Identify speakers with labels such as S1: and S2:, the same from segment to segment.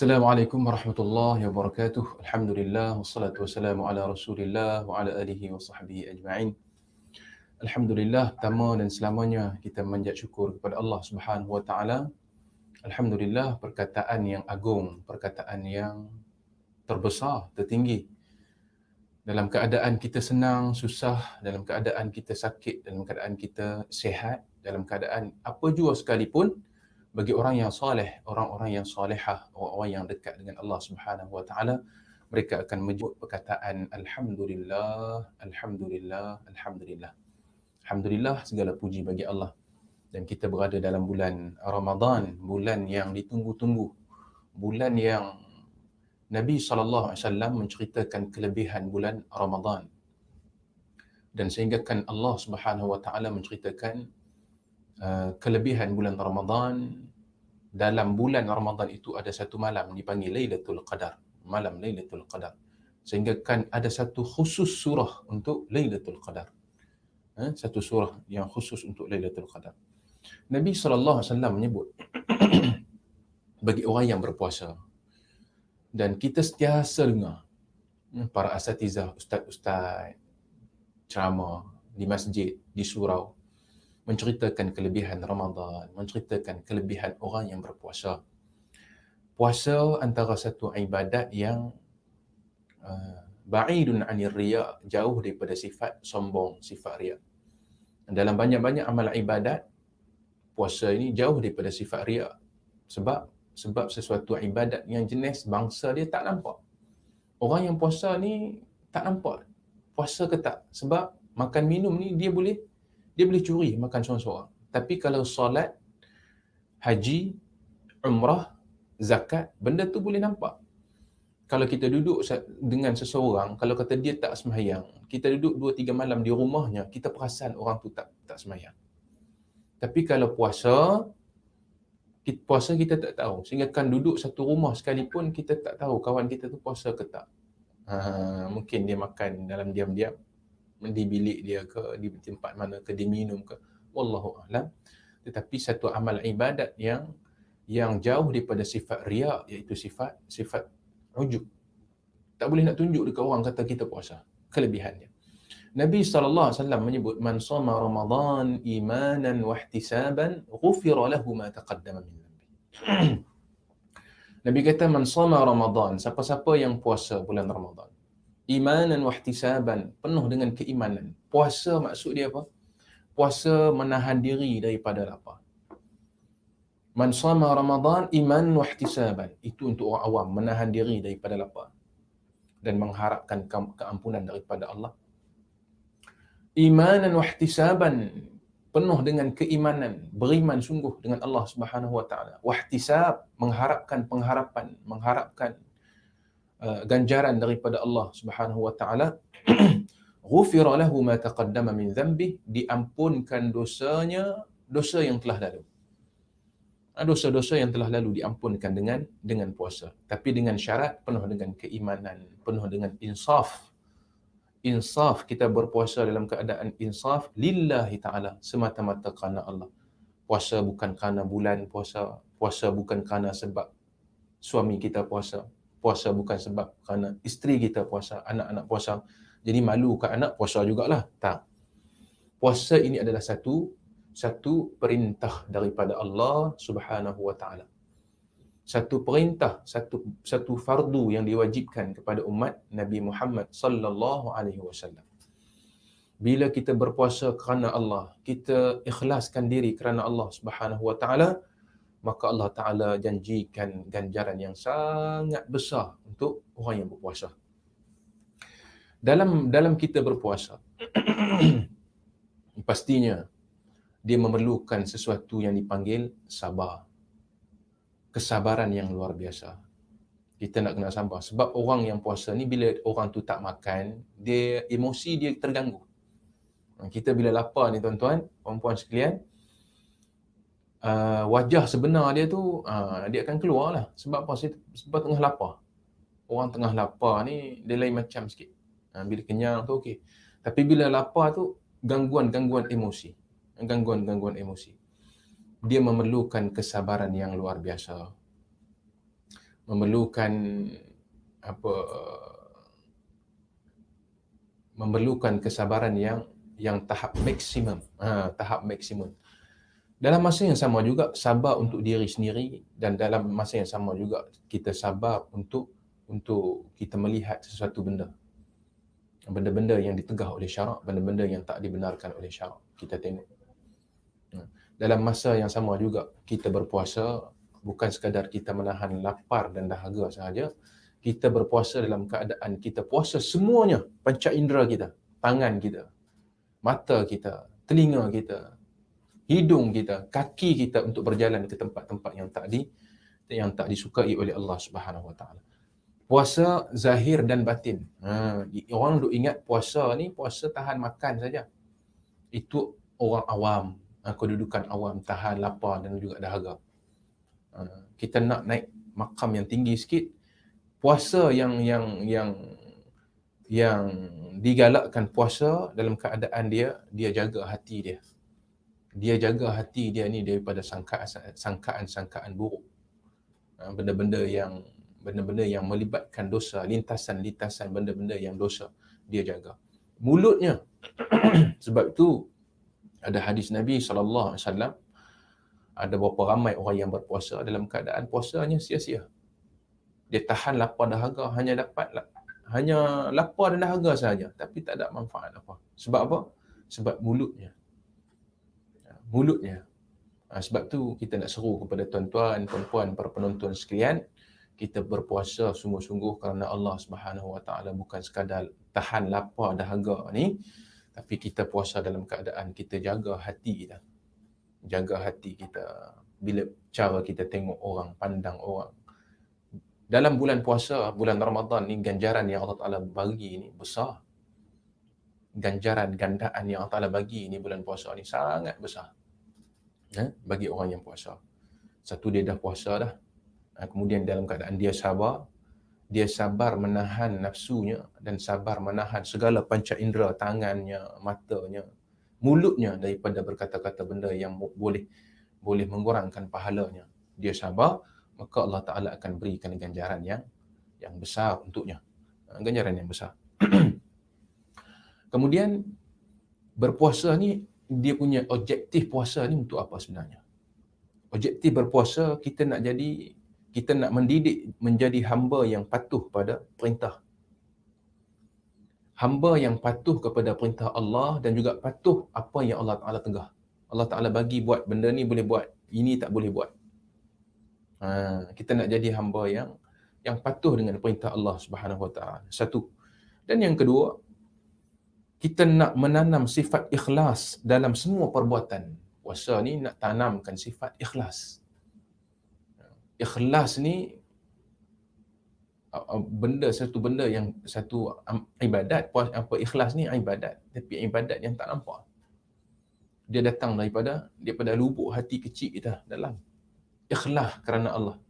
S1: Assalamualaikum warahmatullahi wabarakatuh. Alhamdulillah wassalatu wassalamu ala Rasulillah wa ala alihi wa sahbihi ajma'in. Alhamdulillah, pertama dan selamanya kita memanjat syukur kepada Allah Subhanahu wa taala. Alhamdulillah, perkataan yang agung, perkataan yang terbesar, tertinggi. Dalam keadaan kita senang, susah, dalam keadaan kita sakit, dalam keadaan kita sihat, dalam keadaan apa jua sekalipun, bagi orang yang soleh, orang-orang yang solehah, orang-orang yang dekat dengan Allah Subhanahu wa taala, mereka akan menyebut perkataan alhamdulillah, alhamdulillah, alhamdulillah. Alhamdulillah, segala puji bagi Allah. Dan kita berada dalam bulan Ramadan, bulan yang ditunggu-tunggu, bulan yang Nabi SAW menceritakan kelebihan bulan Ramadan. Dan sehinggakan Allah Subhanahu wa taala menceritakan kelebihan bulan Ramadan. Dalam bulan Ramadan itu ada satu malam dipanggil Lailatul Qadar, malam Lailatul Qadar. Sehingga kan ada satu khusus surah untuk Lailatul Qadar. Satu surah yang khusus untuk Lailatul Qadar. Nabi SAW menyebut bagi orang yang berpuasa, dan kita sentiasa dengar para asatizah, ustaz-ustaz ceramah di masjid, di surau, menceritakan kelebihan Ramadan, menceritakan kelebihan orang yang berpuasa. Puasa antara satu ibadat yang ba'idun 'anir riya', jauh daripada sifat sombong, sifat riya'. Dalam banyak-banyak amal ibadat, puasa ini jauh daripada sifat riya'. Sebab sesuatu ibadat yang jenis bangsa dia tak nampak. Orang yang puasa ni tak nampak puasa ke tak. Sebab makan minum ni dia boleh curi makan seorang-seorang. Tapi kalau solat, haji, umrah, zakat, benda tu boleh nampak. Kalau kita duduk dengan seseorang, kalau kata dia tak sembahyang, kita duduk 2-3 malam di rumahnya, kita perasan orang tu tak sembahyang. Tapi kalau puasa kita tak tahu. Sehingga kan duduk satu rumah sekalipun, kita tak tahu kawan kita tu puasa ke tak. Mungkin dia makan dalam diam-diam, di bilik dia ke, di tempat mana ke, dia minum ke, wallahu a'lam. Tetapi satu amal ibadat yang jauh daripada sifat riya', iaitu sifat ujub. Tak boleh nak tunjuk dekat orang kata kita puasa. Kelebihannya. Nabi SAW menyebut, man shoma Ramadan imanan wa ihtisaban ghufira lahu ma taqaddama min dhanbi. Nabi kata, man shoma Ramadan, siapa-siapa yang puasa bulan Ramadan, imanan wa ihtisaban, penuh dengan keimanan. Puasa maksud dia apa? Puasa menahan diri daripada lapar. Man shoma Ramadan imanan wa ihtisaban, itu untuk orang awam, menahan diri daripada lapar dan mengharapkan keampunan daripada Allah. Imanan wa ihtisaban, penuh dengan keimanan, beriman sungguh dengan Allah Subhanahu wa taala. Wa ihtisab, mengharapkan ganjaran daripada Allah Subhanahu wa taala. Ghufira lahu ma taqaddama min dhanbi, diampunkan dosanya, dosa yang telah lalu. Dosa-dosa yang telah lalu diampunkan dengan puasa, tapi dengan syarat penuh dengan keimanan, penuh dengan insaf. Insaf, kita berpuasa dalam keadaan insaf lillahi ta'ala, semata-mata kerana Allah. Puasa bukan kerana bulan puasa, puasa bukan kerana sebab suami kita puasa, puasa bukan sebab kerana isteri kita puasa, anak-anak puasa, jadi malu kat anak puasa jugalah. Tak. Puasa ini adalah satu perintah daripada Allah Subhanahu wa taala. Satu perintah, satu fardu yang diwajibkan kepada umat Nabi Muhammad sallallahu alaihi wasallam. Bila kita berpuasa kerana Allah, kita ikhlaskan diri kerana Allah Subhanahu wa taala, maka Allah taala janjikan ganjaran yang sangat besar untuk orang yang berpuasa. Dalam kita berpuasa, pastinya dia memerlukan sesuatu yang dipanggil sabar. Kesabaran yang luar biasa. Kita nak kena sabar. Sebab orang yang puasa ni, bila orang tu tak makan, dia emosi dia terganggu. Kita bila lapar ni tuan-tuan, puan-puan sekalian, wajah sebenar dia tu, dia akan keluar lah. Sebab apa? Sebab tengah lapar. Orang tengah lapar ni, dia lain macam sikit. Bila kenyang tu okey. Tapi bila lapar tu, gangguan emosi. Gangguan emosi. Dia memerlukan kesabaran yang luar biasa. memerlukan apa memerlukan kesabaran yang tahap maksimum. Tahap maksimum. Dalam masa yang sama juga sabar untuk diri sendiri, dan dalam masa yang sama juga kita sabar untuk kita melihat sesuatu benda-benda yang ditegah oleh syarak, benda-benda yang tak dibenarkan oleh syarak, kita tengok. Dalam masa yang sama juga kita berpuasa, bukan sekadar kita menahan lapar dan dahaga sahaja, kita berpuasa dalam keadaan kita puasa semuanya, panca indera kita, tangan kita, mata kita, telinga kita, hidung kita, kaki kita, untuk berjalan ke tempat-tempat yang tak disukai oleh Allah Subhanahu Wa Taala. Puasa zahir dan batin. Orang duk ingat puasa ni puasa tahan makan saja. Itu orang awam, kedudukan awam, tahan lapar dan juga dahaga. Kita nak naik makam yang tinggi sikit, puasa yang digalakkan puasa dalam keadaan dia jaga hati dia. Dia jaga hati dia ni daripada sangkaan buruk. Benda-benda yang melibatkan dosa, lintasan benda-benda yang dosa, dia jaga. Mulutnya, sebab itu ada hadis Nabi SAW, ada berapa ramai orang yang berpuasa dalam keadaan puasanya sia-sia. Dia tahan lapar dahaga, hanya lapar dan dahaga sahaja, tapi tak ada manfaat apa. Sebab apa? Sebab mulutnya. Sebab tu kita nak seru kepada tuan-tuan, puan-puan, para penonton sekalian, kita berpuasa sungguh-sungguh kerana Allah Subhanahu Wa Taala, bukan sekadar tahan lapar dahaga ni, tapi kita puasa dalam keadaan kita jaga hati kita. Jaga hati kita. Bila cara kita tengok orang, pandang orang. Dalam bulan puasa, bulan Ramadan ni, ganjaran yang Allah Taala bagi ni besar. Ganjaran gandaan yang Allah Taala bagi ni bulan puasa ni sangat besar. Bagi orang yang puasa. Satu, dia dah puasa dah. Kemudian dalam keadaan dia sabar menahan nafsunya, dan sabar menahan segala panca indera, tangannya, matanya, mulutnya, daripada berkata-kata benda yang boleh mengurangkan pahalanya. Dia sabar, maka Allah Ta'ala akan berikan ganjaran yang besar untuknya. Ganjaran yang besar. Kemudian, berpuasa ni, dia punya objektif puasa ni untuk apa sebenarnya? Objektif berpuasa, kita nak mendidik menjadi hamba yang patuh pada perintah. Hamba yang patuh kepada perintah Allah, dan juga patuh apa yang Allah Ta'ala tegah. Allah Ta'ala bagi buat benda ni boleh buat, ini tak boleh buat. Kita nak jadi hamba yang patuh dengan perintah Allah Subhanahu Wa Ta'ala. Satu. Dan yang kedua, kita nak menanam sifat ikhlas dalam semua perbuatan. Puasa ni nak tanamkan sifat ikhlas. Ikhlas ni satu ibadat. Ikhlas ni ibadat, tapi ibadat yang tak nampak. Dia datang daripada lubuk hati kecil kita dalam. Ikhlas kerana Allah.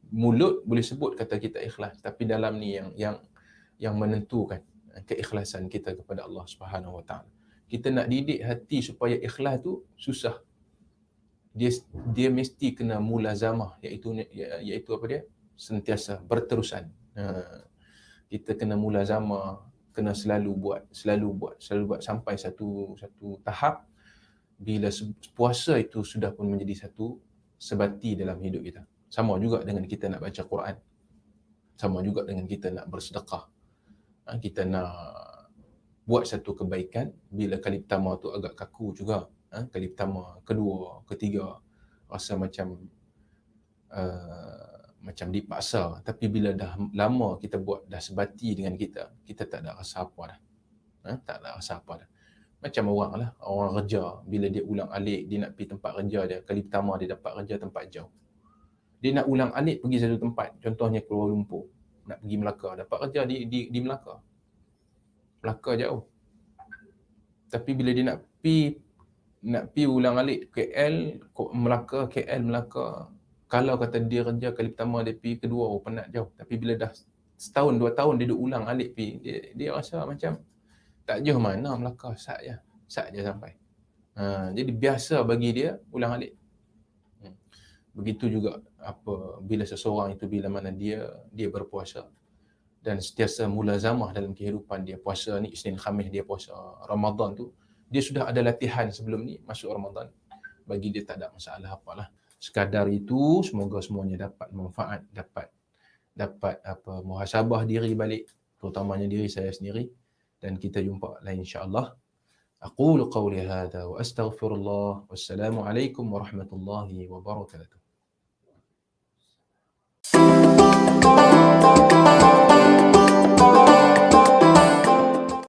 S1: Mulut boleh sebut kata kita ikhlas, tapi dalam ni yang menentukan keikhlasan kita kepada Allah Subhanahu Wa Taala. Kita nak didik hati supaya ikhlas tu susah. Dia mesti kena mulazamah, iaitu apa dia? Sentiasa, berterusan. Kita kena mulazamah, kena selalu buat sampai satu tahap, bila puasa itu sudah pun menjadi satu sebati dalam hidup kita. Sama juga dengan kita nak baca Quran. Sama juga dengan kita nak bersedekah. Kita nak buat satu kebaikan, bila kali pertama tu agak kaku juga. Kali pertama, kedua, ketiga, rasa macam dipaksa. Tapi bila dah lama kita buat, dah sebati dengan kita tak ada rasa apa dah. Tak ada rasa apa dah. Macam orang kerja, bila dia ulang alik, dia nak pergi tempat kerja dia. Kali pertama dia dapat kerja tempat jauh. Dia nak ulang alik pergi satu tempat, contohnya Kuala Lumpur, nak pergi Melaka, dapat kerja di Melaka. Melaka jauh. Tapi bila dia nak pergi ulang alik KL, Melaka, Melaka, kalau kata dia kerja kali pertama, dia pergi kedua, penat jauh. Tapi bila dah setahun, 2 tahun dia duk ulang alik pergi, dia rasa macam tak jauh mana Melaka, sat je sampai. Jadi biasa bagi dia ulang alik. Begitu juga bila seseorang itu bila mana dia berpuasa dan sentiasa mulazamah dalam kehidupan dia, puasa ni Isnin Khamis dia puasa, Ramadan tu dia sudah ada latihan sebelum ni masuk Ramadan, bagi dia tak ada masalah apalah. Sekadar itu, semoga semuanya dapat manfaat, dapat muhasabah diri balik, terutamanya diri saya sendiri, dan kita jumpa lain insya-Allah. Aqulu qawli hadha wa astaghfirullah. Wassalamualaikum warahmatullahi wabarakatuh.